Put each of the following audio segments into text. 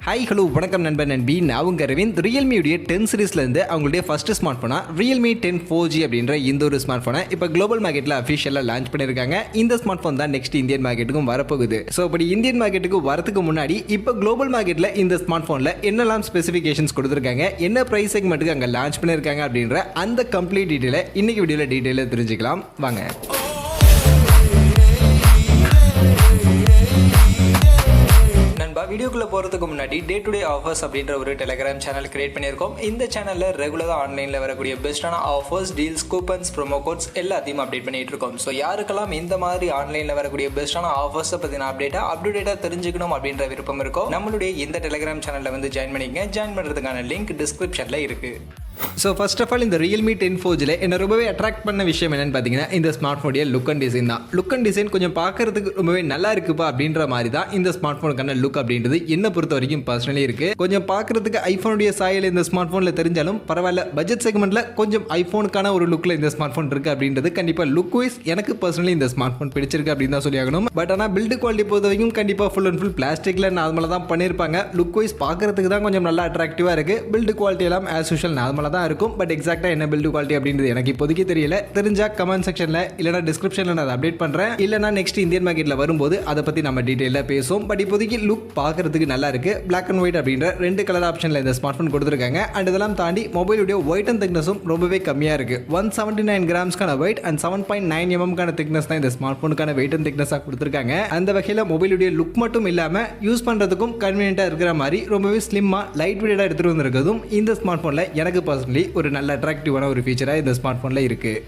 Hi hello வணக்கம் நண்பன் நண்பி நான் உங்கள் அரவிந்த். ரியல்மியுடைய 10 சீரிஸ்லேருந்து அவங்களுடைய ஃபர்ஸ்ட் ஸ்மார்ட் ஃபோனாக ரியல்மி 10 4G அப்படின்ற இந்த ஒரு ஸ்மார்ட் ஃபோனை இப்போ குளோபல் மார்க்கெட்டில் அஃபிஷியலாக லான்ச் பண்ணியிருக்காங்க. இந்த ஸ்மார்ட் ஃபோன் தான் நெக்ஸ்ட் இந்தியன் மார்க்கெட்டுக்கும் வரப்போகுது. ஸோ அப்படி இந்தியன் மார்க்கெட்டுக்கு வரதுக்கு முன்னாடி இப்போ குளோபல் மார்க்கெட்டில் இந்த ஸ்மார்ட் ஃபோனில் என்னெல்லாம் ஸ்பெசிஃபிகேஷன்ஸ் கொடுத்துருக்காங்க, என்ன ப்ரைஸ் செக்மெண்ட்டுக்கு அங்கே லான்ச் பண்ணியிருக்காங்க அப்படின்ற அந்த கம்ப்ளீட் டீட்டெயிலை இன்னைக்கு வீடியோவில் டீட்டெயிலாக தெரிஞ்சுக்கலாம் வாங்க. வீடியோக்குள்ள போகிறதுக்கு முன்னாடி டே டு டே ஆஃபர்ஸ் அப்படின்ற ஒரு டெலிகிராம் சேனல் கிரியேட் பண்ணியிருக்கோம். இந்த சேனலில் ரெகுலராக ஆன்லைனில் வரக்கூடிய பெஸ்ட்டான offers, deals, coupons, promo quotes எல்லாத்தையும் அப்டேட் பண்ணிட்டு இருக்கோம். ஸோ யாருக்கெல்லாம் இந்த மாதிரி ஆன்லைனில் வரக்கூடிய பெஸ்ட்டான ஆஃபர்ஸை பற்றின அப்டேட்டாக தெரிஞ்சுக்கணும் அப்படின்ற விருப்பம் இருக்கும், நம்மளுடைய இந்த டெலிகிராம் சேனலில் வந்து ஜாயின் பண்ணிக்கங்க. ஜாயின் பண்ணுறதுக்கான லிங்க் டிஸ்கிரிப்ஷனில் இருக்குது. ஸோ ஃபர்ஸ்ட் ஆஃப் ஆல் இந்த ரியல்மி 10 4G என்ன ரொம்பவே அட்ராக்ட் பண்ண விஷயம் என்னன்னு பார்த்தீங்கன்னா இந்த ஸ்மார்ட் ஃபோனுடைய லுக் அண்ட் டிசைன் தான். லுக் அண்ட் டிசைன் கொஞ்சம் பார்க்கறதுக்கு ரொம்பவே நல்லா இருக்குப்பா அப்படின்ற மாதிரி தான் இந்த ஸ்மார்ட் ஃபோனுக்கான லுக் அப்படின்றது என்ன பொறுத்த வரைக்கும் பர்சனலி இருக்கு. கொஞ்சம் பார்க்கறதுக்கு ஐஃபோனுடைய சாயல் இந்த ஸ்மார்ட் ஃபோனில் தெரிஞ்சாலும் பரவாயில்ல, பட்ஜெட் செக்மெண்ட்ல கொஞ்சம் ஐஃபோனுக்கான ஒரு லுக்கில் இந்த ஸ்மார்ட் ஃபோன் இருக்கு அப்படின்றது கண்டிப்பாக லுக் வைஸ் எனக்கு பர்சனலி இந்த ஸ்மார்ட் ஃபோன் பிடிச்சிருக்கு அப்படின்னு தான் சொல்லி ஆகணும். பட் ஆனால் பில்டு குவாலிட்டி பொறுத்த வரைக்கும் கண்டிப்பாக ஃபுல் அண்ட் ஃபுல் பிளாஸ்டிக்ல நார்மலாக தான் பண்ணியிருப்பாங்க. லுக் வைஸ் பார்க்கறதுக்கு தான் கொஞ்சம் நல்லா அட்ராக்டிவாக இருக்கு. பில்டு குவாலிட்டி எல்லாம் ஆஸ் யூஷுவல் நார்மலாக தான் இருக்கும். பட் எக்ஸாக்ட்டா என்ன பில்டு குவாலிட்டி அப்படின்றது எனக்கு இப்போதைக்கு தெரியல. தெரிஞ்சா கமெண்ட் செக்ஷன்ல இல்லனா டிஸ்கிரிப்ஷன்ல நான் அப்டேட் பண்றேன். இல்லனா நெக்ஸ்ட் இந்தியன் மார்க்கெட்ல வரும்போது அதை பத்தி நம்ம டீடைலா பேசுவோம். பட் இப்போதைக்கு லுக் பார்க்கிறதுக்கு நல்லா இருக்கு. Black and white அப்படின்ற ரெண்டு கலர் ஆப்ஷன்ல இந்த ஸ்மார்ட் ஃபோன் கொடுத்திருக்காங்க. அண்ட் இதெல்லாம் தாண்டி மொபைலுடைய weight and thicknessம் ரொம்பவே கம்மியா இருக்கு. 179 கிராம்ஸ்க்கான weight and 7.9 mm கான thickness தான் இந்த ஸ்மார்ட் ஃபோனுக்கான weight and thickness கொடுத்திருக்காங்க. அந்த வகையில மொபைலுடைய லுக் மட்டும் இல்லாம யூஸ் பண்றதுக்கும் கன்வீனியன்ட்டா இருக்கிற மாதிரி ரொம்பவே ஸ்லிம்மா லைட் வெயிட்டா எடுத்துட்டு வந்திருக்கிறதும் இந்த ஸ்மார்ட் ஃபோன்ல எனக்கு பர்சனலி ஒரு நல்ல அட்ராக்டிவான ஒரு ஃபீச்சராக இந்த ஸ்மார்ட் ஃபோனில் இருக்குது.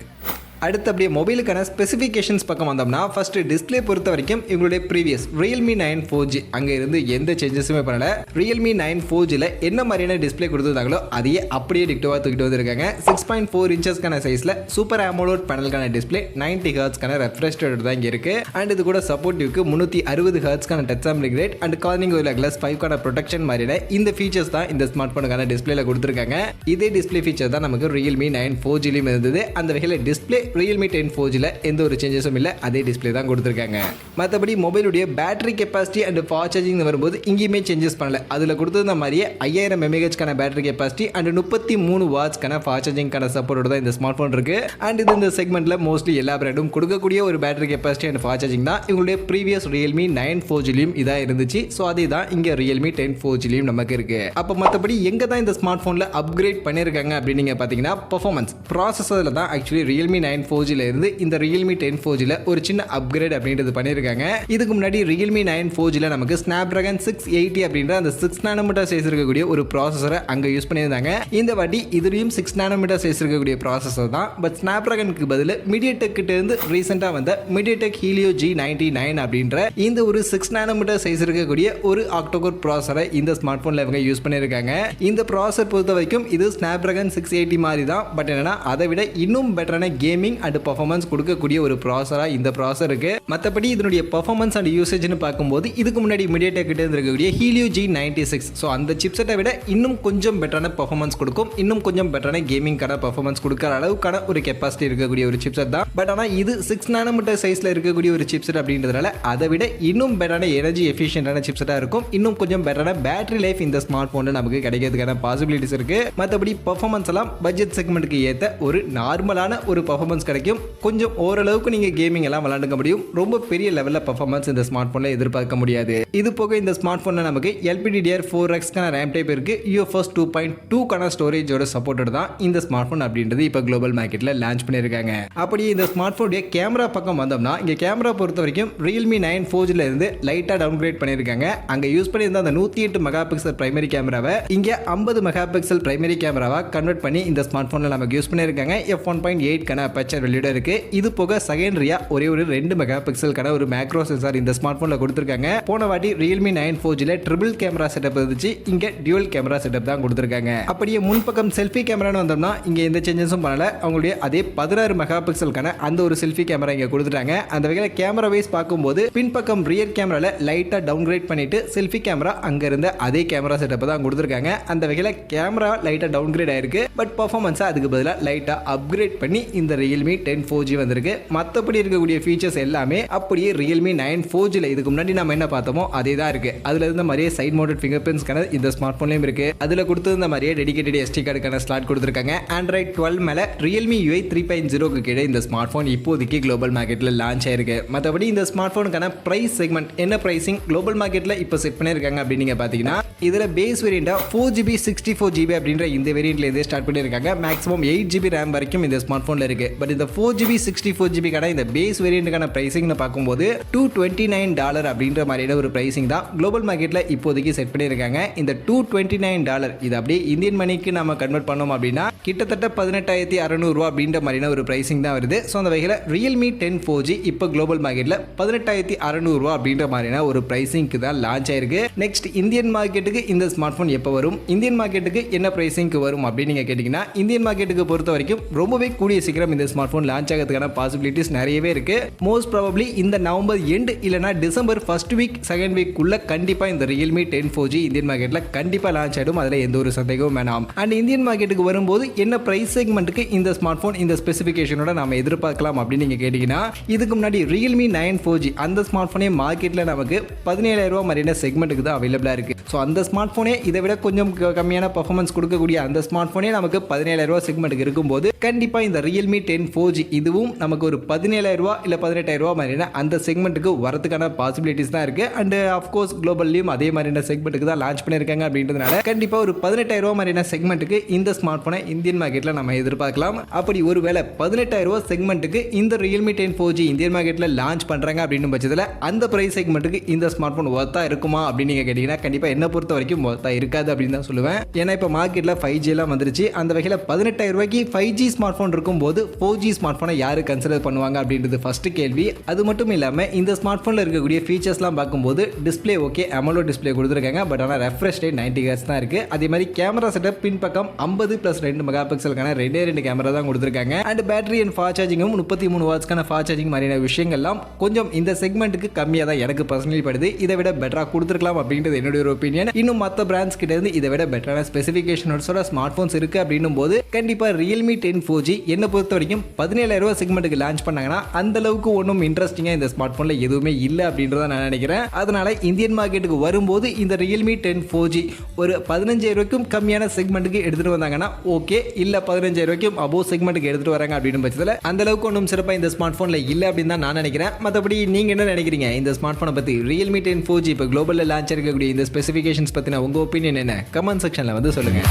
அடுத்து அப்படியே மொபைலுக்கான ஸ்பெசிஃபிகேஷன்ஸ் பக்கம் வந்தோம்னா ஃபர்ஸ்ட் டிஸ்பிளே பொறுத்த வரைக்கும் இவங்களுடைய ப்ரீவியஸ் Realme 9 4G அங்கே இருந்து எந்த சேஞ்சஸுமே பண்ணல. Realme 9 4Gல என்ன மாதிரியான டிஸ்பிளே கொடுத்துருந்தாங்களோ அதையே அப்படியே டிக்டோவாக தூக்கிட்டு வந்திருக்காங்க. 6.4 இன்ச்சஸ்க்கான சைஸில் சூப்பர் AMOLED பேனலுக்கான டிஸ்பிளே, 90 ஹெர்ட்ஸ்க்கான ரெஃப்ரெஷ் ரேட் தான் இங்கே இருக்குது. அண்ட் இது கூட சப்போர்ட்டிவ்க்கு 360 ஹெர்ட்ஸ்க்கான touch sampling rate and Corning ஒரு கிளாஸ் 5 ப்ரொடெக்ஷன் மாதிரியான இந்த ஃபீச்சர்ஸ் தான் இந்த ஸ்மார்ட் ஃபோனுக்கான டிஸ்பிளேல கொடுத்துருக்காங்க. இதே டிஸ்பிளே ஃபீச்சர் தான் நமக்கு Realme 9 4Gலையும் இருந்தது. அந்த வகையில் டிஸ்பிளே Realme 10 4Gல எந்த ஒரு சேஞ்சஸும் இல்லை, அதே டிஸ்பிளே தான் கொடுத்துருக்காங்க. மற்றபடி மொபைலுடைய battery capacity and fast charging வரும்போது இங்கேயுமே சேஞ்சஸ் பண்ணல. அதில் கொடுத்துருந்த மாதிரியே 5000 mAh பேட்டரி கெப்பாசிட்டி அண்ட் 33 வாட்ஸ்க்கான ஃபாஸ்ட் சார்ஜிங்கான சப்போர்ட்டோட தான் இந்த ஸ்மார்ட் ஃபோன் இருக்கு. அண்ட் இது இந்த செக்மெண்ட்ல மோஸ்ட்லி எல்லா பிராண்டும் கொடுக்கக்கூடிய ஒரு battery capacity and fast charging தான். இவங்களுடைய ப்ரீவியஸ் Realme 9 4Gலையும் இதாக இருந்துச்சு. ஸோ அதே தான் இங்கே Realme 10 4Gலையும் நமக்கு இருக்கு. அப்போ மற்றபடி எங்கே தான் இந்த ஸ்மார்ட் ஃபோனில் அப்கிரேட் பண்ணியிருக்காங்க அப்படின்னு நீங்கள் பார்த்தீங்கன்னா பர்ஃபார்மன்ஸ் ப்ராசஸரில் தான் ஆக்சுவலி Realme 9 4G இருந்து இந்த Realme 10 4Gல ஒரு சின்ன அப்கிரேட் அப்படின்றது பண்ணியிருக்காங்க. இதுக்கு முன்னாடி Realme 9 4Gல நமக்கு Snapdragon 680 அப்படின்ற அந்த 6 nm சைஸ் இருக்கக்கூடிய ஒரு ப்ராசஸரை அங்கே யூஸ் பண்ணியிருந்தாங்க. இந்த வாட்டி இதுலயும் 6 nm சைஸ் இருக்கக்கூடிய ப்ராசஸர் தான். பட் Snapdragonக்கு பதில் MediaTek கிட்ட இருந்து ரீசெண்டாக வந்த MediaTek Helio G99 அப்படின்ற இந்த ஒரு 6 nm சைஸ் இருக்கக்கூடிய ஒரு ஆக்டோகோர் ப்ராசஸரை இந்த ஸ்மார்ட் ஃபோனில் இவங்க யூஸ் பண்ணியிருக்காங்க. இந்த ப்ராசஸர் பொறுத்த வரைக்கும் இது Snapdragon 680 மாதிரி தான். பட் என்னன்னா அதை விட இன்னும் பெட்டரான கேமிங் அண்ட் பர்ஃபார்மன்ஸ் கொடுக்கக்கூடிய ஒரு ப்ராசஸராக இந்த ப்ராசஸர் இருக்கு. மற்றபடி இதனுடைய பர்ஃபார்மன்ஸ் அண்ட் யூசேஜ்னு பார்க்கும்போது இதுக்கு முன்னாடி MediaTek கிட்ட இருக்கக்கூடிய Helio G96 ஸோ அந்த சிப்செட்டை விட இன்னும் கொஞ்சம் பெட்டரான பர்ஃபார்மன்ஸ் கொடுக்கும். இன்னும் கொஞ்சம் பெட்டரான கேமிங்கான பர்ஃபார்மன்ஸ் கொடுக்குற அளவுக்கான ஒரு கெப்பாசிட்டி இருக்கக்கூடிய ஒரு சிப்செட் தான். பட் ஆனால் இது 6 nm சைஸில் இருக்கக்கூடிய ஒரு சிப்செட் அப்படின்றதுனால அதை விட இன்னும் பெட்டரான எனர்ஜி எஃபிஷியன்டான சிப்செட்டாக இருக்கும். இன்னும் கொஞ்சம் பெட்டரான பேட்டரி லைஃப் இந்த ஸ்மார்ட் ஃபோனில் நமக்கு கிடைக்கிறதுக்கான பாசிபிலிட்டிஸ் இருக்கு. மற்றபடி பர்ஃபார்மன்ஸ் எல்லாம் பட்ஜெட் செக்மெண்ட்டுக்கு ஏற்ற ஒரு நார்மலான ஒரு பர்ஃபார்மன்ஸ் கிடைக்கும். கொஞ்சம் ஓரளவுக்கு நீங்க கேமிங் எல்லாம் விளையாண்டுக்க முடியும். ரொம்ப பெரிய லெவலில் பர்ஃபார்மன்ஸ் இந்த ஸ்மார்ட் ஃபோனில் எதிர்பார்க்க முடியாது. இது போக இந்த ஸ்மார்ட் ஃபோனில் நமக்கு LPDDR4X ரேம் டைப் இருக்கு. UFS 2.2 ஸ்டோரேஜோட சப்போர்ட்டட் தான் இந்த ஸ்மார்ட் ஃபோன் அப்படின்றது இப்போ குளோபல் மார்க்கெட்டில் லான்ச் பண்ணியிருக்காங்க. அப்படியே இந்த ஸ்மார்ட் ஃபோனுடைய கேமரா பக்கம் வந்தோம்னா இங்கே கேமரா பொறுத்த வரைக்கும் Realme 9 4Gல இருந்து லைட்டாக டவுன்கிரேட் பண்ணியிருக்காங்க. அங்கே யூஸ் பண்ணியிருந்த அந்த 108 மெகாபிக்சல் பிரைமரி கேமராவை இங்கே 50 மெகாபிக்சல் பிரைமரி கேமராவா கன்வெர்ட் பண்ணி இந்த ஸ்மார்ட் ஃபோனில் நமக்கு யூஸ் பண்ணியிருக்காங்க. f1.8 அபர்ச்சர் வெளியிட இருக்கு. இது போக செகண்டரியா ஒரே ஒரு 2 மெகா பிக்சலுக்கான ஒரு மேக்ரோ சென்சார் இந்த ஸ்மார்ட் ஃபோனில் கொடுத்துருக்காங்க. போன வாட்டி Realme 9 4Gல ட்ரிபிள் கேமரா செட்டப் இருந்துச்சு. இங்க டியூவல் கேமரா செட்டப் தான் கொடுத்துருக்காங்க. அப்படியே முன்பக்கம் செல்ஃபி கேமரான்னு வந்தோம்னா இங்க எந்த சேஞ்சஸும் பண்ணல. அவங்களுடைய அதே 16 மெகா பிக்சலுக்கான அந்த ஒரு செல்ஃபி கேமரா இங்க கொடுத்துட்டாங்க. அந்த வகையில் கேமரா வைஸ் பார்க்கும்போது பின்பக்கம் ரியர் கேமரால லைட்டா டவுன்கிரேட் பண்ணிட்டு செல்ஃபி கேமரா அங்க இருந்த அதே கேமரா செட்டப் தான் கொடுத்துருக்காங்க. அந்த வகையில் கேமரா லைட்டா டவுன்கிரேட் ஆயிருக்கு. பட் பர்ஃபார்மன்ஸ் அதுக்கு பதிலாக லைட்டா அப்கிரேட் பண்ணி இந்த Realme 10 4G வந்திருக்கு. மற்றபடி இருக்கக்கூடிய ஃபீச்சர்ஸ் எல்லாமே அப்படியே Realme 9 4Gல இதுக்கு முன்னாடி நம்ம என்ன பார்த்தோமோ அதே தான் இருக்கு. அதுல இருந்த மாதிரியே side mounted finger print scanner இந்த ஸ்மார்ட் போன்லயும் இருக்கு. அதுல கொடுத்திருந்த மாதிரியே டெடிகேட்டட் SD கார்டுக்கான ஸ்லாட் கொடுத்திருக்காங்க. Android 12 மேல Realme UI 3.0க்கு கீழே இந்த ஸ்மார்ட் போன் இப்போதைக்கு குளோபல் மார்க்கெட்ல லான்ச் ஆயிருக்கு. மற்றபடி இந்த ஸ்மார்ட் போனுக்கான பிரைஸ் செக்மெண்ட் என்ன பிரைசிங் குளோபல் மார்க்கெட்ல இப்போ செட் பண்ணிருக்காங்க அப்படின்னு நீங்க பாத்தீங்கன்னா இதுல பேஸ் வேரியண்டா 4GB 64GB அப்படின்ற இந்த வேரியண்ட்ல இருந்து ஸ்டார்ட் பண்ணிருக்காங்க. மேக்ஸிமம் 8GB RAM வரைக்கும் இந்த ஸ்மார்ட் போன்ல இருக்கு. பட் இந்த 4GB 64GB கான இந்த பேஸ் வேரியண்ட்கான பிரைசிங்னு பார்க்கும்போது $229 அப்படின்ற மாதிரியான ஒரு பிரைசிங் தான் குளோபல் மார்க்கெட்ல இப்போதைக்கு செட் பண்ணிருக்காங்க. இந்த $229 இது அப்படியே இந்தியன் மணிக்கு நம்ம கன்வெர்ட் பண்ணோம் அப்படின்னா கிட்டத்தட்ட 18,600 ரூபாய் அப்படின்ற மாதிரியான ஒரு பிரைசிங் தான் வருது. ஸோ அந்த வகையில் Realme 10 4G இப்போ குளோபல் மார்க்கெட்ல 18,600 ரூபாய் அப்படின்ற மாதிரியான ஒரு பிரைசிங்க்கு தான் லான்ச் ஆயிருக்கு. நெக்ஸ்ட் இந்தியன் மார்க்கெட்டுக்கு இந்த ஸ்மார்ட் போன் எப்போ வரும், இந்தியன் மார்க்கெட்டுக்கு என்ன பிரைசிங்க்கு வரும் அப்படின்னு நீங்க கேட்டீங்கன்னா இந்தியன் மார்க்கெட்டுக்கு பொறுத்த வரைக்கும் ரொம்பவே கூடிய சீக்கிரம் இந்த ஸ்மார்ட் போன் லான்ச் ஆகிறதுக்கான பாசிபிலிட்டிஸ் நிறையவே இருக்கு. மோஸ்ட் ப்ராபப்லி இந்த நவம்பர் எண்ட் இல்லனா December first week second week குள்ள கண்டிப்பா இந்த Realme 10 4G இந்தியன் மார்க்கெட்ல கண்டிப்பா லான்ச் ஆயிடும். அதுல எந்த ஒரு சந்தேகமும் வேணாம். அண்ட் இந்தியன் மார்க்கெட்டுக்கு வரும்போது என்ன பிரைஸ் செக்மெண்ட்டுக்கு இந்த ஸ்மார்ட் போன் இந்த ஸ்பெசிஃபிகேஷனோட நாம எதிர்பார்க்கலாம் அப்படின்னு நீங்க கேட்டீங்கன்னா இதுக்கு முன்னாடி Realme 9 4G அந்த ஸ்மார்ட் போனே மார்க்கெட்ல நமக்கு 17,000 ரூபாய் மாதிரியான செக்மெண்ட்டுக்கு தான் அவைலபிளா இருக்கு. ஸோ அந்த ஸ்மார்ட் போனே இதை விட கொஞ்சம் கம்மியான பர்ஃபார்மன்ஸ் கொடுக்கக்கூடிய அந்த ஸ்மார்ட் போனே நமக்கு 17,000 ரூபாய் செக்மெண்ட்டுக்கு இருக்கும்போது கண்டிப்பா இந்த Realme 10 4G இதுவும் நமக்கு ஒரு 17,000 ரூபாய் இல்ல 18,000 ரூபாய் மாதிரியான அந்த செக்மெண்ட்டுக்கு வரதுக்கான பாசிபிலிட்டிஸ் தான் இருக்கு. அண்ட் ஆஃப்கோர்ஸ் குளோபல்லையும் அதே மாதிரியான செக்மெண்ட்டுக்கு தான் லான்ச் பண்ணியிருக்காங்க அப்படின்றதுனால கண்டிப்பா ஒரு 18,000 ரூபாய் மாதிரியான செக்மெண்ட்டுக்கு இந்த ஸ்மார்ட் போனை இந்தியன் மார்க்கெட்ல நம்ம எதிர்பார்க்கலாம். அப்படி ஒருவேளை 18,000 ரூபாய் செக்மெண்ட்டுக்கு இந்த Realme 10 4G இந்தியன் மார்க்கெட்ல லான்ச் பண்றாங்க அப்படின்னு பட்சத்தில் அந்த பிரைஸ் செக்மெண்ட்டுக்கு இந்த ஸ்மார்ட் போன் ஒர்த்தா இருக்குமா அப்படின்னு நீங்க கேட்டீங்கன்னா கண்டிப்பா என்ன பொறுத்த வரைக்கும் ஒர்த்தா இருக்காது அப்படின்னு தான் சொல்லுவேன். ஏன்னா இப்போ மார்க்கெட்ல 5G எல்லாம் வந்துருச்சு. அந்த வகையில் 18,000 ரூபாய்க்கு 5G ஸ்மார்ட் போன் இருக்கும்போது 4G ஸ்மார்ட் போனை யாரு கன்சிடர் பண்ணுவாங்க அப்படின்றது ஃபர்ஸ்ட் கேள்வி. அது மட்டும் இல்லாம இந்த ஸ்மார்ட் போன்ல இருக்கக்கூடிய ஃபீச்சர்ஸ்லாம் பார்க்கும்போது டிஸ்பிளே ஓகே AMOLED டிஸ்பிளே கொடுத்துருக்காங்க. பட் ஆனால் ரெஃப்ரெஷ் ரேட் 90 Hz தான் இருக்கு. அதே மாதிரி கேமரா செட்டப் பின் பக்கம் 50+2 மெகா பிக்சலுக்கான 2 கேமரா தான் கொடுத்துருக்காங்க. அண்ட் பேட்டரி அண்ட் ஃபாஸ்ட் சார்ஜிங்கும் 33 வாட்ஸ்க்கான ஃபாஸ்ட் சார்ஜிங் மாதிரியான விஷயங்கள்லாம் கொஞ்சம் இந்த செக்மெண்ட்டுக்கு கம்மியாக தான் எனக்கு பர்சனலி படுது. இதை விட பெட்டராக கொடுத்துருக்கலாம் அப்படின்றது என்னுடைய ஒரு ஒப்பீனியன். இன்னும் மற்ற பிராண்ட்ஸ் கிட்ட இருந்து இதை விட பெட்டரான ஸ்பெசிஃபிகேஷனோட ஸ்மார்ட் போன்ஸ் இருக்கு அப்படின்னும் போது கண்டிப்பா Realme 10 4G என்ன பொறுத்த வரைக்கும் 17,000 ரூபாய் செக்மெண்ட்டுக்கு லான்ச் பண்ணாங்கன்னா அந்த அளவுக்கு ஒன்றும் இன்ட்ரெஸ்டிங்கா இந்த ஸ்மார்ட் போன்ல எதுவுமே இல்லை அப்படின்றத நான் நினைக்கிறேன். அதனால இந்தியன் மார்க்கெட்டுக்கு வரும்போது இந்த Realme 10 4G ஒரு 15,000 ரூபாய்க்கும் கம்மியான செக்மெண்ட்டுக்கு எடுத்துட்டு வந்தாங்கன்னா ஓகே, இல்ல 15,000 ரூபாய்க்கும் அபோவ் செக்மெண்ட்டுக்கு எடுத்துட்டு வராங்க அப்படின்னு பட்சத்தில் அந்த அளவுக்கு ஒன்றும் சிறப்பாக இந்த ஸ்மார்ட் போன்ல இல்லை அப்படின்னு தான் நான் நினைக்கிறேன். மற்றபடி நீங்க என்ன நினைக்கிறீங்க இந்த ஸ்மார்ட் போனை பத்தி? Realme 10 4G இப்போ குளோபல்ல லான்ச் இருக்கக்கூடிய இந்த ஸ்பெசிஃபிகேஷன்ஸ் பத்தின உங்க ஒப்பீனியன் என்ன? கமெண்ட் செக்ஷன்ல வந்து சொல்லுங்க.